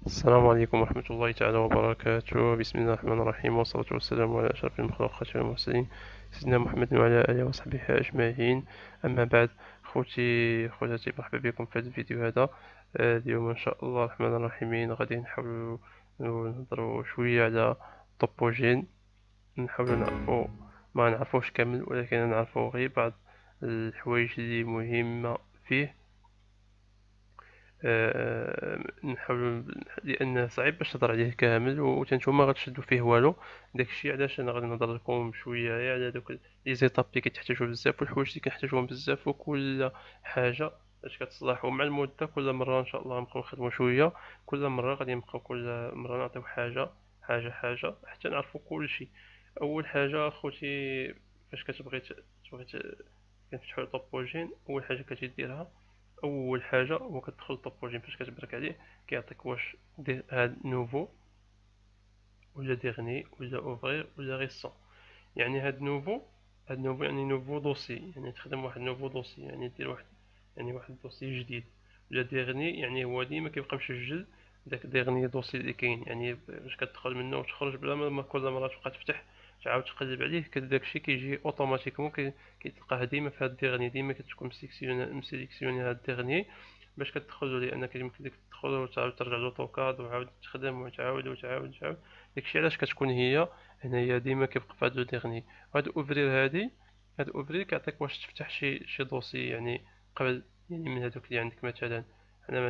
السلام عليكم ورحمة الله تعالى وبركاته. بسم الله الرحمن الرحيم، والصلاة والسلام على أشرف المخلوقات والمرسلين سيدنا محمد وعلى آله وصحبه أجمعين. أما بعد، خوتاتي مرحبا بكم في هذا الفيديو هذا. اليوم إن شاء الله الرحمن الرحيم غادي نحاولوا نهضروا شوية على طوبوجين. نحاولوا نعرفوا، ما نعرفوش كامل ولكن نعرفوا غير بعض الحوايج اللي مهمة فيه. نحاول، لان صعيب باش تهضر عليه كامل وتنتوما غتشدوا فيه والو. داكشي علاش انا غادي نهضر لكم شويه غير على دوك لي زيتاب اللي كتحتاجوا بزاف والحوايج اللي كنحتاجوهم بزاف، وكل حاجه اش كتصلح. ومع المده كل مره ان شاء الله نبقاو نخدموا شويه، كل مره غادي نبقاو كل مره نعطيو حاجه حتى نعرفوا كل شيء. اول حاجه اخوتي، فاش تبغي كنفتحوا طوبوجين، اول حاجه كتديرها، اول حاجه هو كتدخل طوبوجين فاش كتبرك عليه كيعطيك واش دير هاد نوفو ولا ديرني ولا اوفرير ولا ريسون. يعني هاد نوفو يعني نوفو دوسي، يعني تخدم واحد نوفو دوسي، يعني دير واحد، يعني واحد دوسي جديد. ولا ديرني يعني هو ديما كيبقى مسجل داك ديرني دوسي اللي كاين، يعني باش كتدخل منه وتخرج بلا ما كل مره تبقى تفتح تعاود تقلب عليه. داكشي كيجي اوتوماتيكمون، كيتلقاه ديما في هاد ديرني، ديما كتكون مسيليكسيوني هاد ديرني باش كتدخلو، لان كيمكن لك تدخل وتعاود ترجع لوطوكاد وعاود تخدم وتعاود. داكشي علاش كتكون هي هنايا ديما كيبقى في هاد لو ديرني. وهاد اوفرير هاد اوفرير كيعطيك واش تفتح شي دوسي يعني قبل، يعني من هادوك اللي عندك. مثلا حنا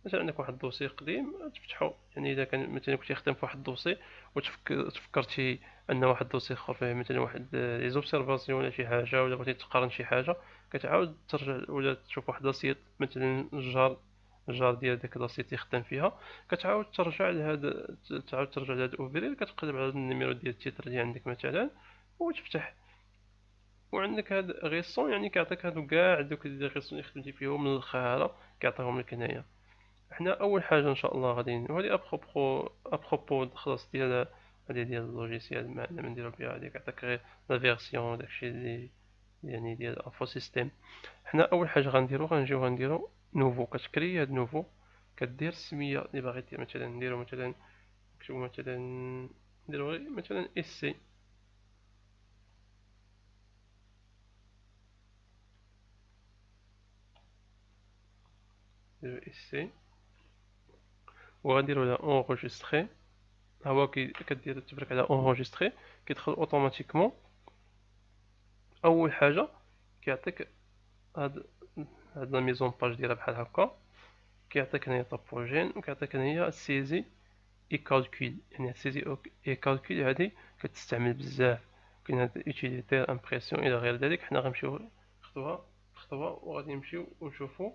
مثلا عندك واحد الدوسي قديم تفتحو، يعني اذا كان مثلا كنتي خدام في واحد الدوسي وتفكرتي ان واحد الدوسي اخر فيه مثلا واحد لي زوبسيرفاسيون ولا شي حاجه، ولا بغيتي تقارن شي حاجه، كتعاود ترجع ولا تشوف واحد لاسيت مثلا الجار ديال داك لاسيت اللي خدام فيها، كتعاود ترجع لهاد، تعاود ترجع لهاد اوفرير، كتقلب على النيميرو ديال التيتر اللي عندك مثلا وتفتح. وعندك هاد غيسون، يعني كيعطيك هادو كاع دوك لي غيسون اللي خدمتي فيهم من الخيارة، كيعطيهم لك هنايا. حنا اول حاجه ان شاء الله غادي، وهادي ابروبو خلاص ديال هادي ديال اللوجيسيال معنا ما نديرو بها، هادي كيعطيك غير لا فيرسيون داكشي اللي يعني ديال انفو سيستيم. حنا اول حاجه غنديرو نوفو. كتكري هاد نوفو، كدير السميه اللي باغي دير، مثلا نديرو مثلا، نكتبو مثلا، نديرو غير مثلا اس سي. نديرو اس سي وغنديرو لها اونغوجيستري. هو كدير تبرك على اونغوجيستري، كيدخل اوتوماتيكمون. اول حاجه كيعطيك هاد هاد لا ميزون باج ديالها بحال هكا، كيعطيك هنايا طابوجين وكيعطيك هنايا سيزي اي كالكول. يعني سيزي اي كالكول هادي كتستعمل بزاف، كاين هاد يوتيليتير امبريسيون الى غير ذلك. حنا غنمشيو خطوه بخطوه وغادي نمشيو ونشوفو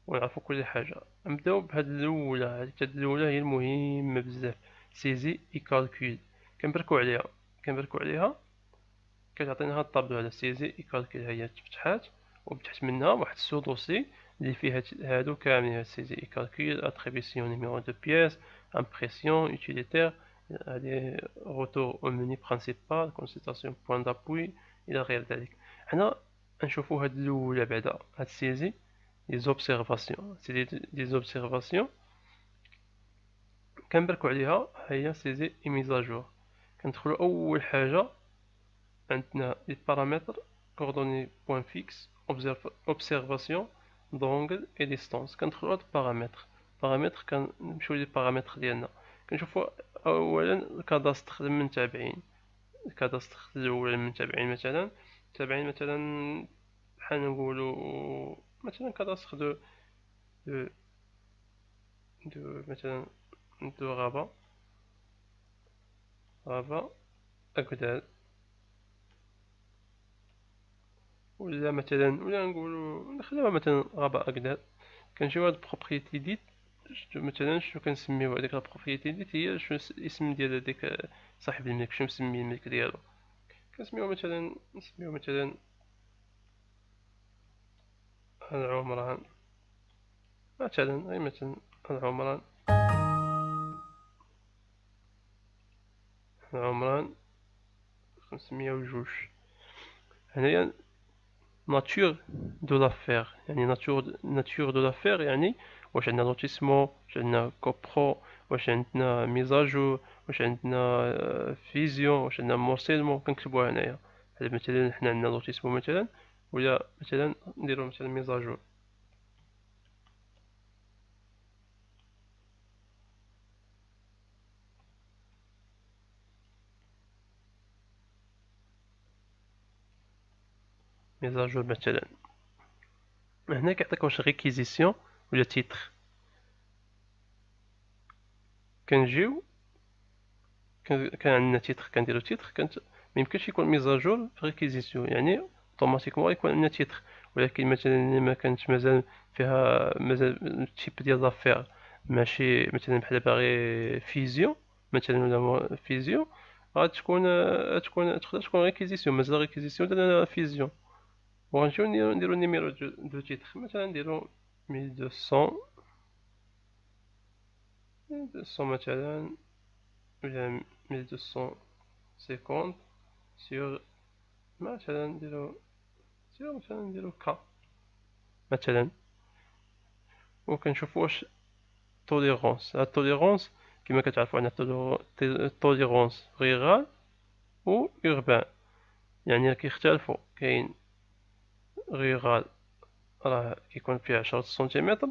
ونعرفو كل حاجه. نبداو بهاد الاولى، هاد الاولى هي المهمه بزاف، سيزي اي كالكول. كنبركو عليها كتعطينا هاد الطابلو على سيزي اي كالكول، هي تفتحات وفتحت منها واحد السو دوسي اللي فيه هادو كاملين، سيزي اي كالكول، اتريبيسيون نيميرو دو بياس، امبريسيون، يوتيليتير، هادي روتور او مني برينسيبال، كونسلطاسيون بوان دابوي الى غير ذلك. حنا نشوفو هاد الاولى بعدا، هاد سيزي لي زوبسيرفاسيون، سيزي لي زوبسيرفاسيون كنبركو عليها. هي سيزي اي ميزاجور. كندخلو اول حاجه عندنا لي بارامتر، coordonnées point fixe, observation d'angle et distance. كندخلو هاد البارامتر كنمشيو لي بارامتر ديالنا، كنشوفو اولا الكاداستر المتابعين. الكاداستر الاول المتابعين مثلا، متابعين مثلا بحال نقولو مثلا كاداستر دو مثلا دو غابة أكداد، ولا مثلا ولا نقولو نخليوها مثلا غابة أكداد. كنجيو هاد البروبريتي ديت، مثلا شنو كنسميو هاديك البروبريتي ديت، هي شنو الاسم ديال هاديك صاحب الملك، شنو مسمي الملك ديالو. كنسميو مثلا، نسميو مثلا العمران مثلا، غير مثلا العمران. العمران 502. هنايا ناتور دو لافير، يعني ناتور دو لافير يعني واش عندنا لوتيسمون، واش عندنا كوبرو، واش عندنا ميزاجور، واش عندنا فيزيون، واش عندنا مورسيلمون، كنكتبوها هنايا. بحال مثلا حنا عندنا لوتيسمون مثلا، ولا مثلا نديرو مثلا ميزاجور. ميزاجور مثلا هنا كيعطيك واش ريكيزيسيون ولا تيتر. كنجيو كان عندنا تيتر، كنديرو تيتر، ميمكنش يكون ميزاجور في ريكيزيسيون، يعني اوتوماتيكمون يكون عندنا تيتر. ولكن مثلا اللي ما كانت مازال فيها مازال التيب ديال لافير ماشي مثلا بحال باغي فيزيون مثلا ولا فيزيون، غتكون تقدر تكون ريكيزيسيون، مازال ريكيزيسيون درنا فيزيون. وغنمشيو نديرو نيميرو دو تيتر، مثلا نديرو 1200 مثلا، ولا 1250 سيغ مثلا نديرو كا مثلا. وكنشوفو واش توليرونس. هاد التوليرونس كما كتعرفو عندنا توليرونس ريغال و اوربان، يعني كيختلفو. كاين ريغال راه كيكون فيه 10 سنتيمتر،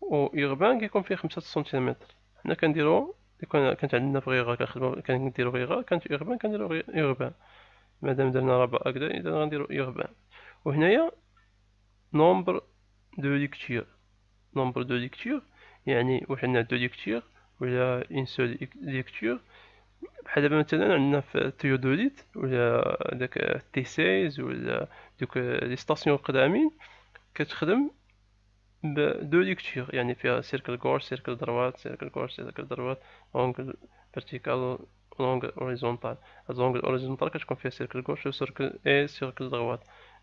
و اوربان كيكون فيه 5 سنتيمتر. حنا كنديرو كانت عندنا في ريغال كنديرو ريغال، كانت اوربان كنديرو اوربان. مادام درنا ربع هكذا اذا غنديرو اوربان. وهنايا نومبر دو ليكتور. نومبر دو ليكتور يعني واش عندنا دو ليكتور ولا اون سول ليكتور. بحال دابا مثلا عندنا في تيودوليت ولا داك تي 16 ولا دوك لي ستاسيون قدامين كتخدم بدو ليكتور، يعني فيها سيركل غوش سيركل دروات سيركل غوش سيركل دروات، اونغل فيرتيكال اونغل اوريزونتال. هاد اونغل اوريزونتال كتكون فيها سيركل غوش وسيركل سيركل دروات،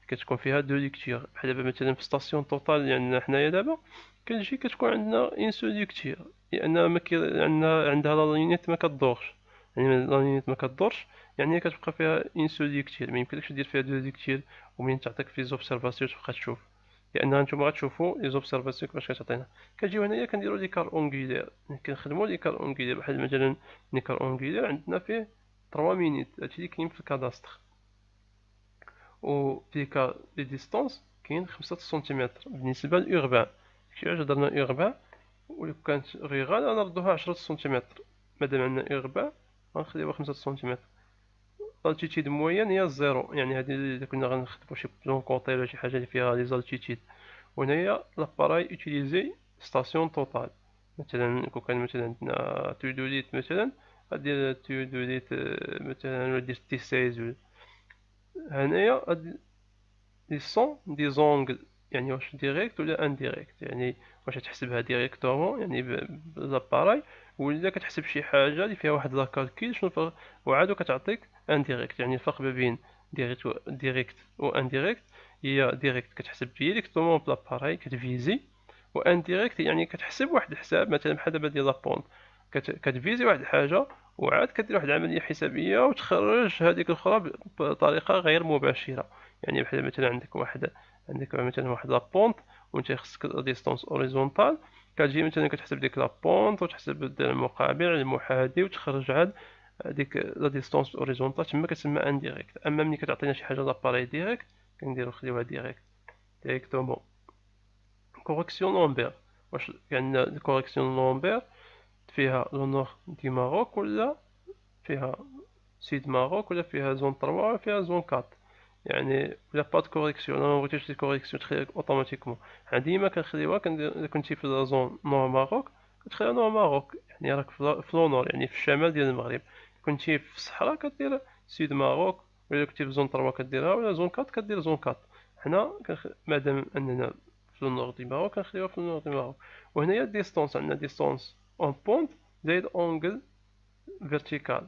كتكون فيها دو ليكتور. بحال دابا مثلا في ستاسيون توتال اللي عندنا حنايا دابا كتجي كتكون عندنا اون سول ليكتور، لان ما عندها لا لينيت ما كدورش. يعني لا لينيت ما كدورش يعني كتبقى فيها اون سول ليكتور، ما يمكنلكش دير فيها دو ليكتور ومين تعطيك في زوبسيرفاسيون تبقى تشوف، لان نتوما غتشوفوا لي زوبسيرفاسيون كيفاش كتعطينا. كنجيو هنايا كنديروا لي كار اونغولير، كنخدموا لي كار اونغولير. بحال مثلا لي كار اونغولير عندنا فيه 3 مينيت، هادشي اللي كاين في الكاداستر. و في كار لي ديستونس كاين 5 سنتيمتر بالنسبه للاوربان. داكشي علاش درنا اوربان. ولو كانت ريغال غنردوها 10 سنتيمتر، مادام عندنا اوربان غنخليوها 5 سنتيمتر. الالتيتيد موين هي الزيرو، يعني هادي اذا كنا غنخدمو شي بلون كونطي ولا شي حاجه اللي فيها لي زالتيتيد. وهنايا لاباراي اوتيليزي ستاسيون توتال. مثلا كون كان مثلا عندنا تيودوليت مثلا غدير تيودوليت مثلا ولا دير تي 16. هنايا لي سون دي زونغل، يعني واش ديريكت ولا انديريكت، يعني واش تحسبها ديريكتومون يعني بلاباراي، ولا كتحسب شي حاجه اللي فيها واحد لا كالكيل شنو الفرق، وعاد كتعطيك انديريكت. يعني الفرق ما بين ديريكت و انديريكت هي ديريكت كتحسب ديريكتومون بلاباراي كتفيزي، و انديريكت يعني كتحسب واحد الحساب مثلا بحال دابا ديال لابونت كتفيزي واحد الحاجه وعاد كدير واحد العمليه حسابيه وتخرج هذيك الاخرى بطريقه غير مباشره. يعني بحال مثلا عندك مثلا واحد لابونت وانت خصك ديستونس اوريزونتال، كتجي مثلا كتحسب ديك لابونت وتحسب المقابل على المحاذي وتخرج عاد ديك لا ديستونس اوريزونتال، تما كتسمى انديريكت. اما ملي كتعطينا شي حاجه لاباري ديريكت خليوها ديريكتومون. كوريكسيون لومبير، واش عندنا كوريكسيون لومبير فيها لو نور دي ماروك ولا فيها سيد ماروك ولا فيها زون 3 ولا فيها زون 4. يعني لا با دو كوريكسيون، انا ما بغيتش دي كوريكسيون تخليها اوتوماتيكمون. ديما كنخليوها الا كنتي في لا زون نور ماروك كتخليها نور ماروك، يعني راك في لونور يعني في الشمال ديال المغرب. كنتي في الصحراء كدير سيد ماروك، ولا كنتي في زون 3 كديرها، ولا زون 4 كدير زون 4. حنا مادام اننا في النور دي ماروك كنخليوها في النور دي ماروك. وهنايا ديستونس، عندنا ديستونس اون بونت زائد اونغل فيرتيكال.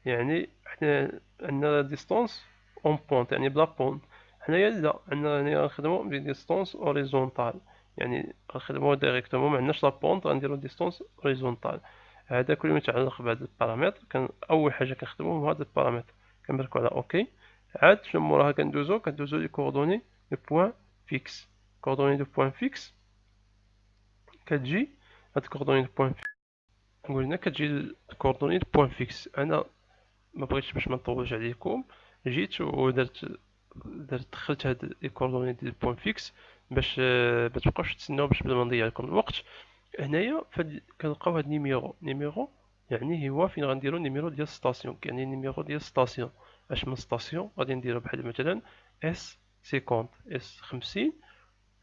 يعني حنا عندنا ديستونس اون بونت يعني بلا بونت. حنايا لا، عندنا هنايا غنخدمو بديستونس اوريزونتال، يعني غنخدمو ديريكتومون معندناش لا بونت غنديرو ديستونس اوريزونتال. هذا كل ما يتعلق بهذا البارامتر اول حاجه كنخدمو هو هذا البارامتر، كنبركو على اوكي. عاد شنو موراها كندوزو لي كوردوني دو بوين فيكس. كوردوني دو بوين فيكس كتجي هاد كوردوني بوان فيكس. قلنا كتجي كوردوني بوان فيكس. انا ما بغيتش باش ما نطولش عليكم، جيت ودرت دخلت هاد لي كوردوني ديال بوان فيكس باش ما تبقاوش تسناو باش بلا ما نضيع لكم الوقت. هنايا كنلقاو هاد نيميرو يعني هو فين غنديرو نيميرو ديال ستاسيون. يعني نيميرو ديال ستاسيون اش من ستاسيون غادي نديرو بحال مثلا اس 50 اس 50.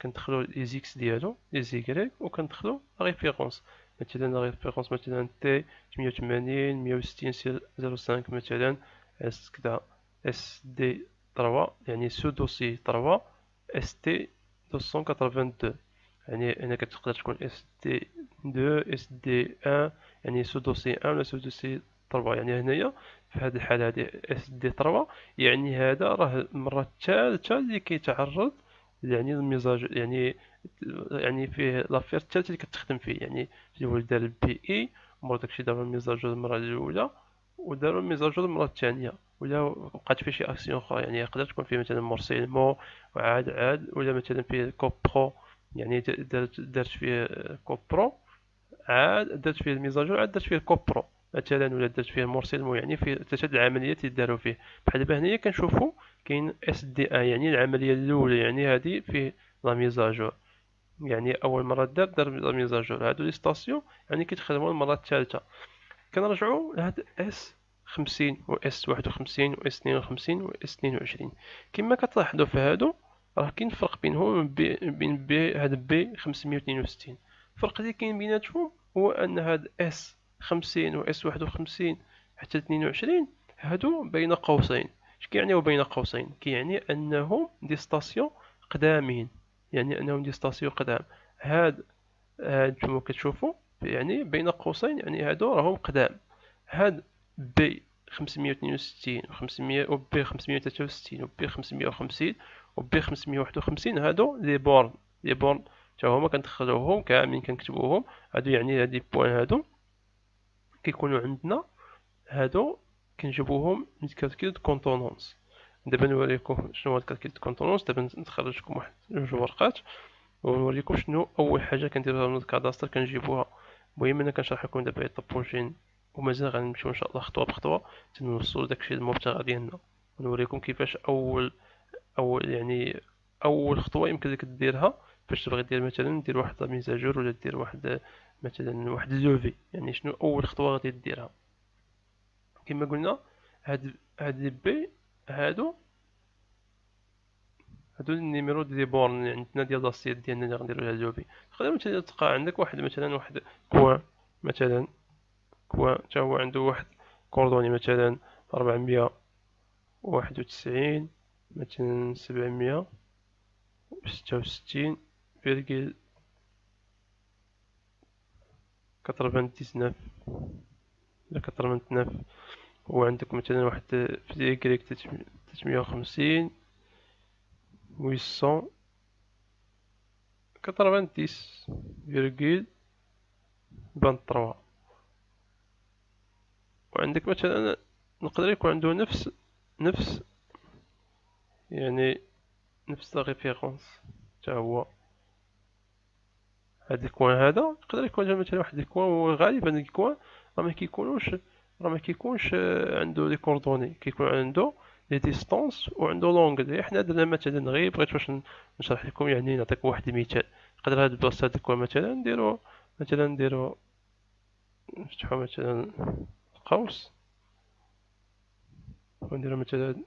كندخلو لي زيكس ديالو لي زيكريك وكندخلو لا ريفيرونس. مثلا لا ريفيرونس مثلا تي 88 160 05 مثلا اس كدا اس دي 3 يعني سو دوسي 3 اس تي 282. يعني هنا كتقدر تكون اس دي 2 اس دي 1 يعني سو دوسي 1 ولا سو دوسي 3. يعني هنايا في هذه الحالة هذه اس دي 3 يعني هذا راه المرة الثالثة اللي كيتعرض يعني الميزاج يعني فيه لافير الثالثة اللي كتخدم فيه. يعني اللي هو دار البي اي مور داكشي دارو الميزاجو المرة الأولى ودارو الميزاجو المرة الثانية ولا بقات فيه شي اكسيون اخرى. يعني يقدر تكون فيه مثلا مورسيلمون وعاد ولا مثلا فيه كوبرو يعني دارت فيه كوبرو عاد درت فيه الميزاجور عاد درت فيه كوبرو مثلا ولا درت فيه مورسيلمون. يعني في ثلاثه العمليات اللي داروا فيه. بحال دابا هنايا كنشوفوا كاين اس دي ان يعني العمليه الاولى يعني هذه فيه لا ميزاجور. يعني اول مره دار لا ميزاجور. هادو لي ستاسيون يعني كيتخدموا المره الثالثه. كنرجعوا لهاد اس 50 و اس 51 و اس 52 و اس 22. كما كتلاحظوا في هادو راه كاين فرق بينهم بين بي هاد بي 562. الفرق اللي كاين بيناتهم هو ان هاد اس 50 و اس 51 حتى 22 هادو بين قوسين. اش كيعنيو بين قوسين؟ كيعني انهم دي ستاسيون قدامين. يعني انهم دي ستاسيون قدام. هاد كما كتشوفوا يعني بين قوسين يعني هادو راهم قدام. هاد بي 562 و 500 و بي 563 و بي 550 و بي 551 هادو لي بورن تا هما كندخلوهم كاملين كنكتبوهم. هادو يعني هاد لي بوين هادو كيكونوا عندنا. هادو كنجيبوهم من كالكيل دو كونطونونس. دابا نوريكم شنو هو الكالكيل دو كونطونونس. دابا نخرج لكم واحد جوج ورقات ونوريكم شنو اول حاجه كنديروها من الكاداستر كنجيبوها. المهم انا كنشرح لكم دابا الطابونجين ومازال غنمشيو ان شاء الله خطوه بخطوه حتى نوصلوا داكشي المبتغى ديالنا. ونوريكم كيفاش اول يعني اول خطوه يمكن لك ديرها فاش تبغي دير مثلا دير واحد لا ميزاجور ولا دير واحد مثلا واحد لوفي. يعني شنو اول خطوه غادي ديرها؟ كما قلنا هاد لي بي هادو النيميرو دي بورن عندنا ديال لاسيت ديالنا اللي غنديرو لها لوبي. تقدر مثلا تلقى عندك واحد مثلا واحد كوان مثلا كوان تا هو عنده واحد كوردوني مثلا 491 مثلا 766 فيرغيل 99 ولا 89. وعندك مثلا واحد في ديكريك 350 800 90 فيرغيل 23. وعندك مثلا نقدر يكون عنده نفس يعني نفس لا ريفيرونس تا هو. هاد الكوان هذا يقدر يكون مثلا واحد الكوان وغالبا الكوان راه ما كيكونش عنده لي كوردوني. كيكون عنده لي ديستونس وعنده لونغ. حنا درنا مثلا غير بغيت باش نشرح لكم. يعني نعطيك واحد المثال. نقدر هاد البلاصه هاد الكوان مثلا نديرو نفتحو مثلا قوس ونديرو مثلا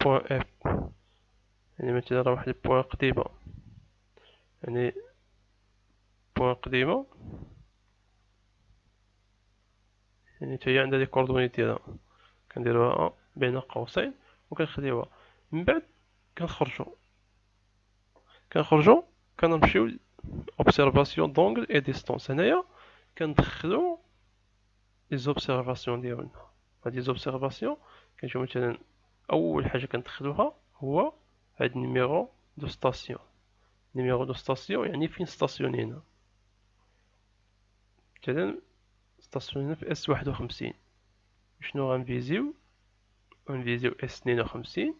بوان اف. يعني مثلا راه واحد البوان قديمة. يعني بوان قديمة يعني حتى هي عندها لي كوردوني ديالها. كنديروها بين قوسين وكنخليوها. من بعد كنخرجو كنمشيو اوبسيرفاسيون دونغل اي ديستونس. هنايا كندخلو لي زوبسيرفاسيون ديالنا. هاد لي زوبسيرفاسيون كنشوفو مثلا اول حاجه كندخلوها هو هاد النيميرو دو ستاسيون. نيميرو دو ستاسيون يعني فين ستاسيونينا. مثلا ستاسيونينا في اس 51. شنو غنفيزيو اس 52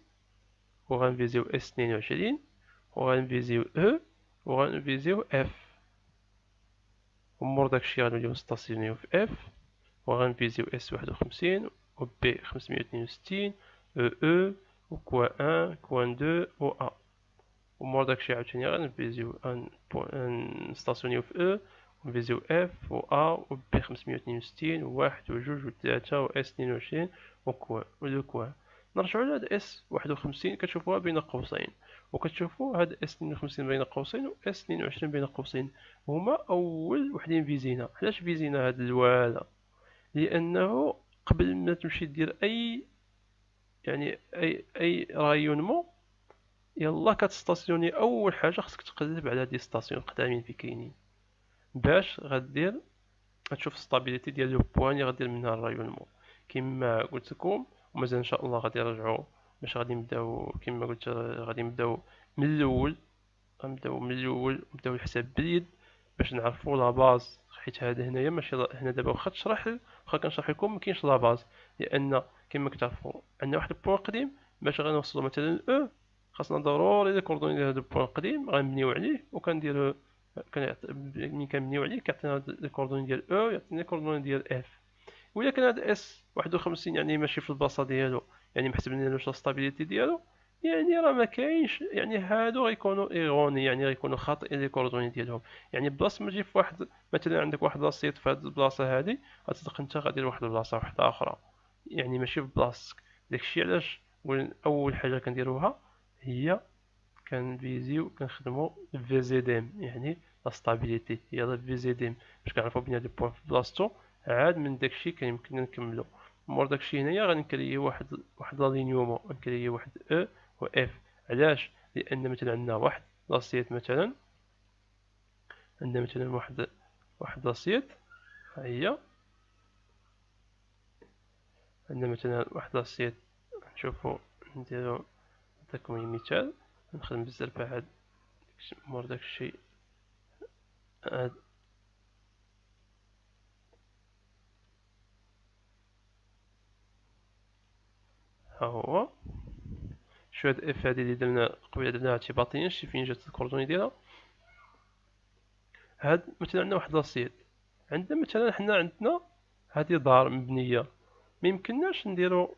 وغنفيزيو اس 22 وغنفيزيو او وغنفيزيو اف، ومور داكشي غنوليو نستاسيونيو في اف، وغنفيزيو اس 51 و بي 562 او و كوا ان كوا دو و ا، ومور داكشي عاوتاني غنفيزيو نستاسيونيو في او ونفيزيو اف و ا و بي 562 و واحد و جوج و تلاتة و اس 22 و كوا و لو كوا. نرجعو لهاد اس 51 كتشوفوها بين قوسين، وكتشوفو هاد اس 52 بين قوسين و اس 22 بين قوسين، هما اول وحدين فيزينا. علاش فيزينا هاد الوالا؟ لانه قبل ما تمشي دير اي رايونمون، يلا كتستاسيوني اول حاجه خصك تقلب على دي ستاسيون قدامين في كاينين باش غتشوف ستابيليتي ديال لو بوين اللي غدير منها الرايونمون. كما قلت لكم، ومازال ان شاء الله غادي نرجعوا باش غادي نبداو كما قلت، غادي نبداو من الاول، نبداو الحساب باليد باش نعرفوا لا باز. حيت هذا هنايا ماشي هنا دابا واخا كنشرح لكم ما كاينش لا باز، لان كما كتعرفوا عندنا واحد البوين قديم باش غنوصلوا مثلا او، خاصنا ضروري لي كوردوني ديال هذا البوين القديم غنبنيو عليه، وكنديرو ملي كنبنيو عليه كيعطينا لي كوردوني ديال او، يعطينا لي كوردوني ديال اف. وإلا كان هاد اس 51 يعني ماشي في البلاصه ديالو، يعني محسبينلوش لا ستابيليتي ديالو، يعني راه ما كاينش، يعني هادو غيكونوا ايغوني، يعني غيكونوا خاطئين لي كوردوني ديالهم. يعني بلاصه ما تجي في واحد مثلا عندك واحد لاصيط في هاد البلاصه هادي، غتلقى انت غادي لواحد البلاصه واحده اخرى، يعني ماشي في بلاصتك. داكشي علاش اول حاجه كنديروها هي كنفيزيو كنخدمو في زي دي ام، يعني لا ستابيليتي هي لا في زي دي ام، باش كنعرفو بين هاد البوان في بلاصتو. عاد من داكشي كيمكننا نكملو. مور داكشي هنايا غنكريو واحد لالينيومون، غنكريو واحد او و اف. علاش؟ لان مثلا عندنا واحد لاصيت، مثلا عندنا مثلا واحد لاصيت، ها هي عندنا مثلا واحد لاصيت. نشوفو نديرو نعطيكم مثال، نخدم بالزربة عاد مور داكشي. هاد ها هو، شو هاد اف هادي اللي درنا قبيله درناها اعتباطيا، شتي فين جات الكوردوني ديالها. هاد مثلا عندنا واحد لاصيت، عندنا مثلا حنا عندنا هادي دار مبنيه، ما يمكنناش نديرو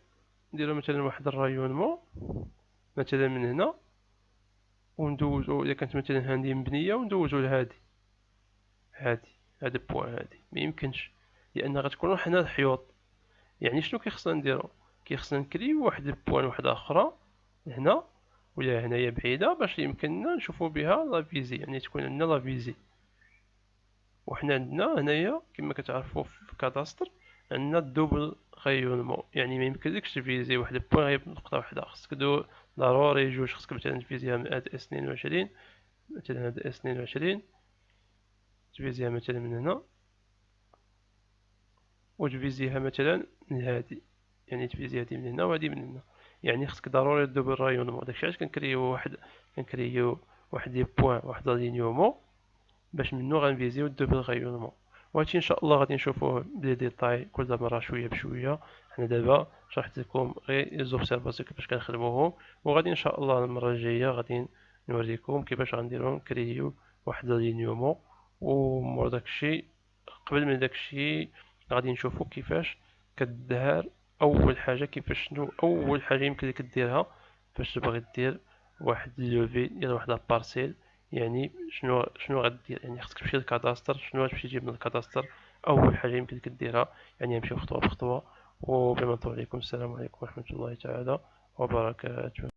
مثلا واحد الرايونمون مثلا من هنا، وندوزو الا كانت مثلا هادي مبنيه وندوزو لهادي هاد البوان هادي، ما يمكنش، لان غتكون حنا الحيوط. يعني شنو كيخصنا نديرو؟ كيخصنا نكريو واحد البوان واحده اخرى هنا ولا هنايا بعيده باش يمكننا نشوفو بها لا فيزي، يعني تكون عندنا لا فيزي. وحنا عندنا هنايا كما كتعرفوا في الكاداستر عندنا الدوبل غيونمون، يعني ما يمكنلكش تفيزي واحد البوين غير بنقطه واحده، خصك ضروري جوج، خصك مثلا تفيزيها من هاد اس 22، مثلا هاد اس 22 تفيزيها مثلا من هنا، وتفيزيها مثلا من هادي، يعني تفيزي هادي من هنا وهادي من هنا، يعني خصك ضروري الدوبل رايونمون. داكشي علاش كنكريو واحد لي بوين، واحد لالينيومون باش منو غنفيزيو الدوبل غيونمون. وهادشي ان شاء الله غادي نشوفوه بلي ديتاي كل مره شويه بشويه. حنا دابا شرحت لكم غير لي زوبسيرفاسيون كيفاش كنخدموهم، وغادي ان شاء الله المره الجايه غادي نوريكم كيفاش غنديرو نكريو واحد لالينيومون. ومور داكشي، قبل من داكشي غادي نشوفو كيفاش كدار اول حاجه، كيفاش شنو اول حاجه يمكن لك ديرها فاش تبغي دير واحد لوفي ديال واحد لابارسيل. يعني شنو غدير؟ يعني خصك تمشي للكاداستر، شنو غتمشي تجيب من الكاداستر اول حاجه يمكن لك ديرها. يعني نمشيو خطوه بخطوه. وبما نطول عليكم، السلام عليكم ورحمه الله تعالى وبركاته.